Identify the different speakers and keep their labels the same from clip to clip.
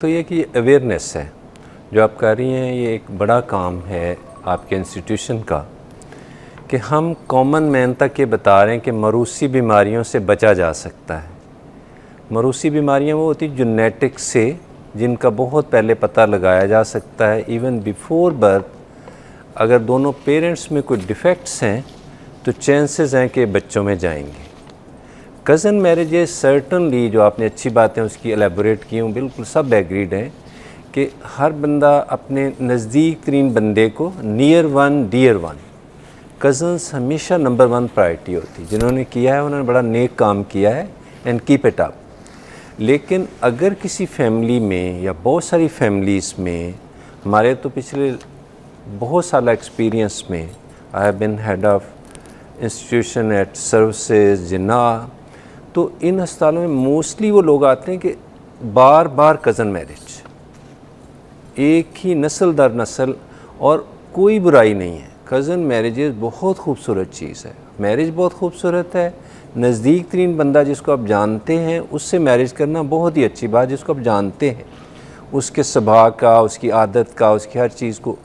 Speaker 1: तो ये कि अवेयरनेस है जो आप कर रही हैं, ये एक बड़ा काम है आपके इंस्टीट्यूशन का कि हम कॉमन मैन तक ये बता रहे हैं कि मरूसी बीमारियों से बचा जा सकता है। मरूसी बीमारियां वो होती जेनेटिक्स से जिनका बहुत पहले पता लगाया जा सकता है। इवन बिफोर बर्थ अगर दोनों पेरेंट्स में कोई डिफेक्ट्स हैं तो चांसेस हैं कि बच्चों में जाएंगे। कज़न मैरिजेस सर्टनली, जो आपने अच्छी बातें उसकी एलेबोरेट की हूँ, बिल्कुल सब एग्रीड हैं कि हर बंदा अपने नज़दीक तरीन बंदे को near one dear one, cousins हमेशा नंबर वन प्रायोरिटी होती। जिन्होंने किया है उन्होंने बड़ा नेक काम किया है एंड कीप इट अप। लेकिन अगर किसी फैमिली में या बहुत सारी फैमिलीज़ में, हमारे तो पिछले बहुत साल एक्सपीरियंस में, I have been head of institution at services Jinnah, तो इन अस्पतालों में मोस्टली वो लोग आते हैं कि बार बार कज़न मैरिज, एक ही नस्ल दर नस्ल, और कोई बुराई नहीं है। कज़न मैरिजेस बहुत खूबसूरत चीज़ है, मैरिज बहुत खूबसूरत है। नज़दीक तरीन बंदा जिसको आप जानते हैं उससे मैरिज करना बहुत ही अच्छी बात, जिसको आप जानते हैं उसके स्वभाव का, उसकी आदत का, उसकी हर चीज़ को।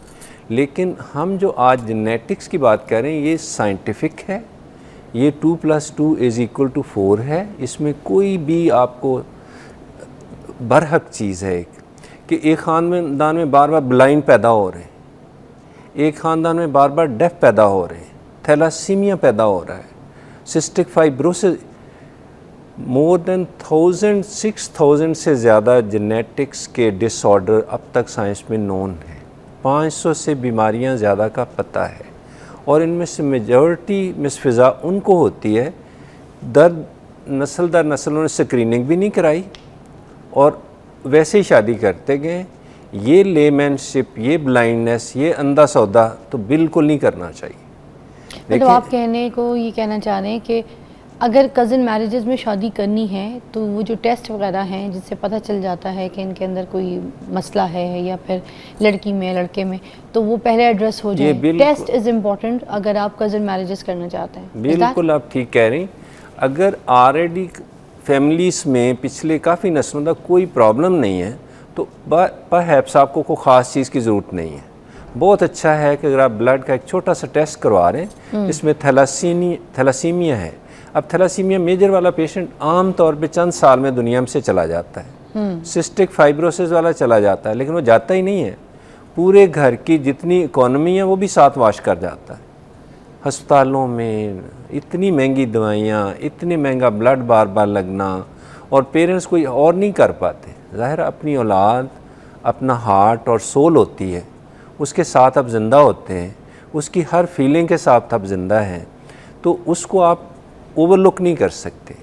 Speaker 1: लेकिन हम जो आज जेनेटिक्स की बात कर रहे हैं ये साइंटिफिक है, ये 2 + 2 = 4 है। इसमें कोई भी आपको बरहक चीज़ है कि एक ख़ानदान में बार बार ब्लाइंड पैदा हो रहे हैं, एक ख़ानदान में बार बार डेफ पैदा हो रहे हैं, थैलासीमिया पैदा हो रहा है, सिस्टिक फाइब्रोसिस, मोर देन 6,000 से ज़्यादा जेनेटिक्स के डिसऑर्डर अब तक साइंस में नोन है। 500 से बीमारियां ज़्यादा का पता है, और इनमें से मेजॉरिटी मिसफिज़ा उनको होती है दर नस्ल उन्होंने स्क्रीनिंग भी नहीं कराई और वैसे ही शादी करते गए। ये लेमैनशिप, ये ब्लाइंडनेस, ये अंधा सौदा तो बिल्कुल नहीं करना चाहिए।
Speaker 2: तो आप कहने को ये कहना चाह रहे हैं कि अगर कज़न मैरिजेस में शादी करनी है तो वो जो टेस्ट वगैरह हैं जिससे पता चल जाता है कि इनके अंदर कोई मसला है या फिर लड़की में लड़के में, तो वो पहले एड्रेस हो जाए। टेस्ट इज़ इम्पॉर्टेंट अगर आप कज़न मैरिजेस करना चाहते हैं।
Speaker 1: बिल्कुल आप ठीक कह रही। अगर ऑलरेडी फैमिलीज़ में पिछले काफ़ी नस्लों तक कोई प्रॉब्लम नहीं है तो परहैप्स आपको कोई ख़ास चीज़ की ज़रूरत नहीं है। बहुत अच्छा है कि अगर आप ब्लड का एक छोटा सा टेस्ट करवा रहे हैं जिसमें थैलासीमिया है। अब थैलासीमिया मेजर वाला पेशेंट आम तौर पे चंद साल में दुनिया में से चला जाता है, सिस्टिक फाइब्रोसिस वाला चला जाता है, लेकिन वो जाता ही नहीं है। पूरे घर की जितनी इकोनॉमी है वो भी साथ वाश कर जाता है। अस्पतालों में इतनी महंगी दवाइयाँ, इतने महंगा ब्लड बार बार लगना, और पेरेंट्स कोई और नहीं कर पाते। ज़ाहिर अपनी औलाद, अपना हार्ट और सोल होती है, उसके साथ आप ज़िंदा होते हैं, उसकी हर फीलिंग के साथ आप ज़िंदा हैं, तो उसको आप ओवरलुक नहीं कर सकते।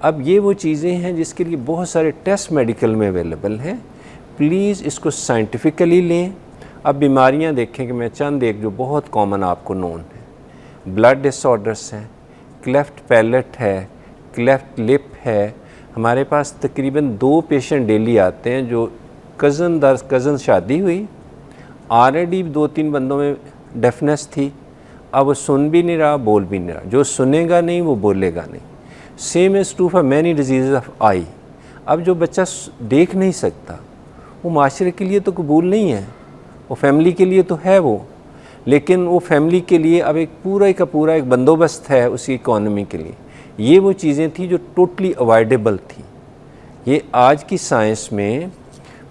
Speaker 1: अब ये वो चीज़ें हैं जिसके लिए बहुत सारे टेस्ट मेडिकल में अवेलेबल हैं। प्लीज़ इसको साइंटिफिकली लें। अब बीमारियां देखें कि मैं चंद एक जो बहुत कॉमन आपको नोन है, ब्लड डिसऑर्डर्स हैं, क्लेफ्ट पैलेट है, क्लेफ्ट लिप है। हमारे पास तकरीबन 2 पेशेंट डेली आते हैं जो कज़न दर कज़न शादी हुई, ऑलरेडी 2-3 बंदों में डेफनेस थी, अब वो सुन भी नहीं रहा, बोल भी नहीं रहा। जो सुनेगा नहीं वो बोलेगा नहीं। Same is true for many diseases of eye. अब जो बच्चा देख नहीं सकता वो माशरे के लिए तो कबूल नहीं है, वो फैमिली के लिए तो है वो, लेकिन वो फैमिली के लिए अब एक पूरा का पूरा एक बंदोबस्त है उसकी इकॉनमी के लिए। ये वो चीज़ें थी जो टोटली अवॉइडेबल थी। ये आज की साइंस में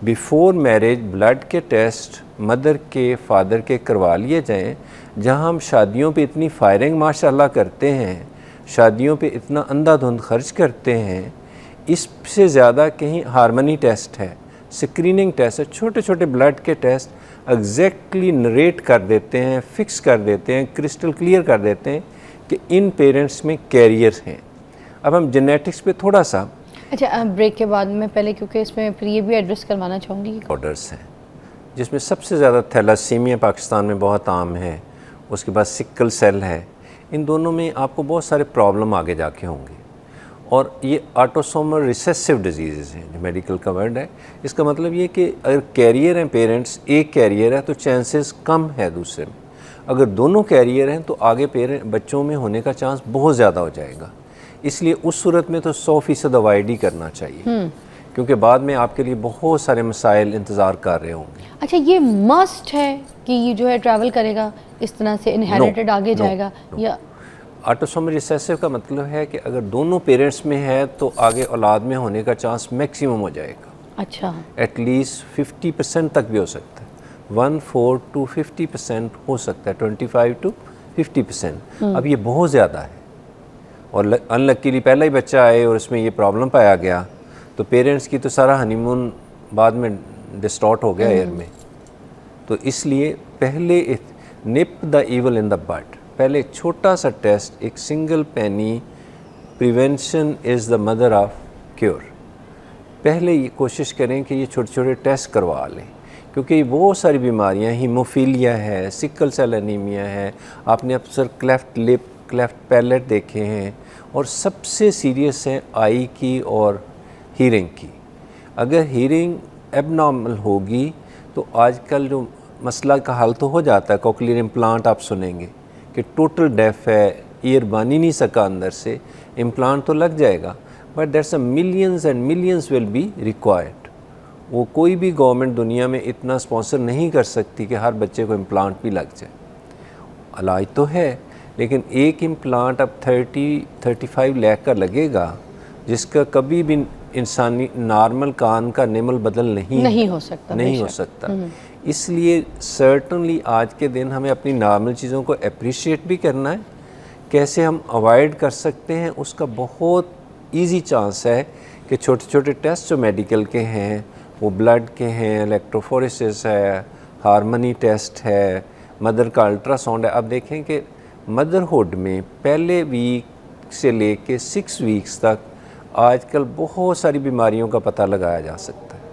Speaker 1: बिफ़ोर मैरिज ब्लड के टेस्ट मदर के फादर के करवा लिए जाएं। जहां हम शादियों पे इतनी फायरिंग माशाल्लाह करते हैं, शादियों पे इतना अंधाधुंध खर्च करते हैं, इससे ज़्यादा कहीं हार्मनी टेस्ट है, स्क्रीनिंग टेस्ट है, छोटे छोटे ब्लड के टेस्ट एग्जैक्टली नरेट कर देते हैं, फिक्स कर देते हैं, क्रिस्टल क्लियर कर देते हैं कि इन पेरेंट्स में कैरियर हैं। अब हम जेनेटिक्स पे थोड़ा सा
Speaker 2: ब्रेक के बाद में पहले, क्योंकि इसमें फिर ये भी एड्रेस करवाना चाहूँगी,
Speaker 1: ऑर्डर्स हैं जिसमें सबसे ज़्यादा थैलासीमिया पाकिस्तान में बहुत आम है, उसके बाद सिकल सेल है। इन दोनों में आपको बहुत सारे प्रॉब्लम आगे जाके होंगे, और ये ऑटोसोमल रिसेसिव डिजीज़ हैं जो मेडिकल का वर्ड है। इसका मतलब ये कि अगर कैरियर हैं पेरेंट्स, एक कैरियर है तो चांसेस कम है दूसरे में। अगर दोनों कैरियर हैं तो आगे बच्चों में होने का चांस बहुत ज़्यादा हो जाएगा। इसलिए उस सूरत में तो 100% अवॉइड ही करना चाहिए, क्योंकि बाद में आपके लिए बहुत सारे मसाइल इंतज़ार कर रहे होंगे।
Speaker 2: अच्छा, ये मस्ट है कि ये जो है ट्रैवल करेगा इस तरह से इनहेरिटेड आगे जाएगा या
Speaker 1: ऑटोसोमल रिसेसिव का मतलब है कि अगर दोनों पेरेंट्स में है तो आगे औलाद में होने का चांस मैक्सिमम हो जाएगा।
Speaker 2: अच्छा,
Speaker 1: एटलीस्ट 50% तक भी हो सकता है, 1/4 to 50% हो सकता है, 25 to 50%। अब ये बहुत ज़्यादा है और अनलकीली पहला ही बच्चा आए और इसमें ये प्रॉब्लम पाया गया तो पेरेंट्स की तो सारा हनीमून बाद में डिस्टॉर्ट हो गया एयर में। तो इसलिए पहले nip the evil in the bud, पहले एक छोटा सा टेस्ट, एक single penny, prevention is the mother of cure. पहले ये कोशिश करें कि ये छोटे छोटे टेस्ट करवा लें, क्योंकि बहुत सारी बीमारियां, हीमोफीलिया है, सिकल सेल एनीमिया है, आपने अक्सर क्लेफ्ट लिप, क्लेफ्ट पैलेट देखे हैं, और सबसे सीरियस है आई की और हीयरिंग की। अगर हीयरिंग एबनॉर्मल होगी तो आजकल जो मसला का हल तो हो जाता है, कोक्लियर इम्प्लांट आप सुनेंगे कि टोटल डेफ है, ईयर बन ही नहीं सका अंदर से, इम्प्लांट तो लग जाएगा, but that's a millions and millions will be required. वो कोई भी गवर्नमेंट दुनिया में इतना स्पॉन्सर नहीं कर सकती कि हर बच्चे को इम्प्लांट भी लग जाए। इलाज तो है, लेकिन एक इम्प्लांट अब 30-35 लाख का लगेगा, जिसका कभी भी इंसानी नॉर्मल कान का निमल बदल नहीं
Speaker 2: हो सकता,
Speaker 1: नहीं हो सकता। इसलिए सर्टनली आज के दिन हमें अपनी नॉर्मल चीज़ों को अप्रिशिएट भी करना है। कैसे हम अवॉइड कर सकते हैं उसका बहुत इजी चांस है कि छोटे छोटे टेस्ट जो मेडिकल के हैं, वो ब्लड के हैं, इलेक्ट्रोफोरेसिस है, हार्मनी टेस्ट है, मदर का अल्ट्रासाउंड है। अब देखें कि मदरहुड में पहले वीक से लेके 6 वीक्स तक आजकल बहुत सारी बीमारियों का पता लगाया जा सकता है।